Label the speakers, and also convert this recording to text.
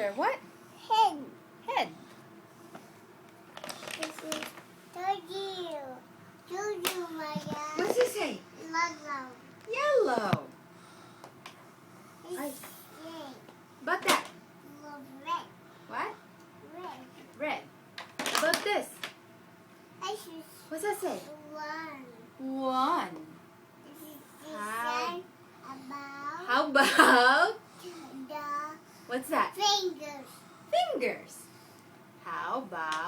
Speaker 1: louder. What?
Speaker 2: Head.
Speaker 1: Head.
Speaker 2: This is Georgie. Georgie, Maya.
Speaker 1: What's it say?
Speaker 2: Yellow.
Speaker 1: Yellow.
Speaker 2: It's
Speaker 1: Ay.
Speaker 2: red.
Speaker 1: About that.
Speaker 2: Red.
Speaker 1: What?
Speaker 2: Red.
Speaker 1: Red. About this.
Speaker 2: This is
Speaker 1: What's that say?
Speaker 2: one.
Speaker 1: One.
Speaker 2: This is
Speaker 1: How?
Speaker 2: about
Speaker 1: How about?
Speaker 2: the
Speaker 1: What's that?
Speaker 2: fingers.
Speaker 1: Fingers. How about?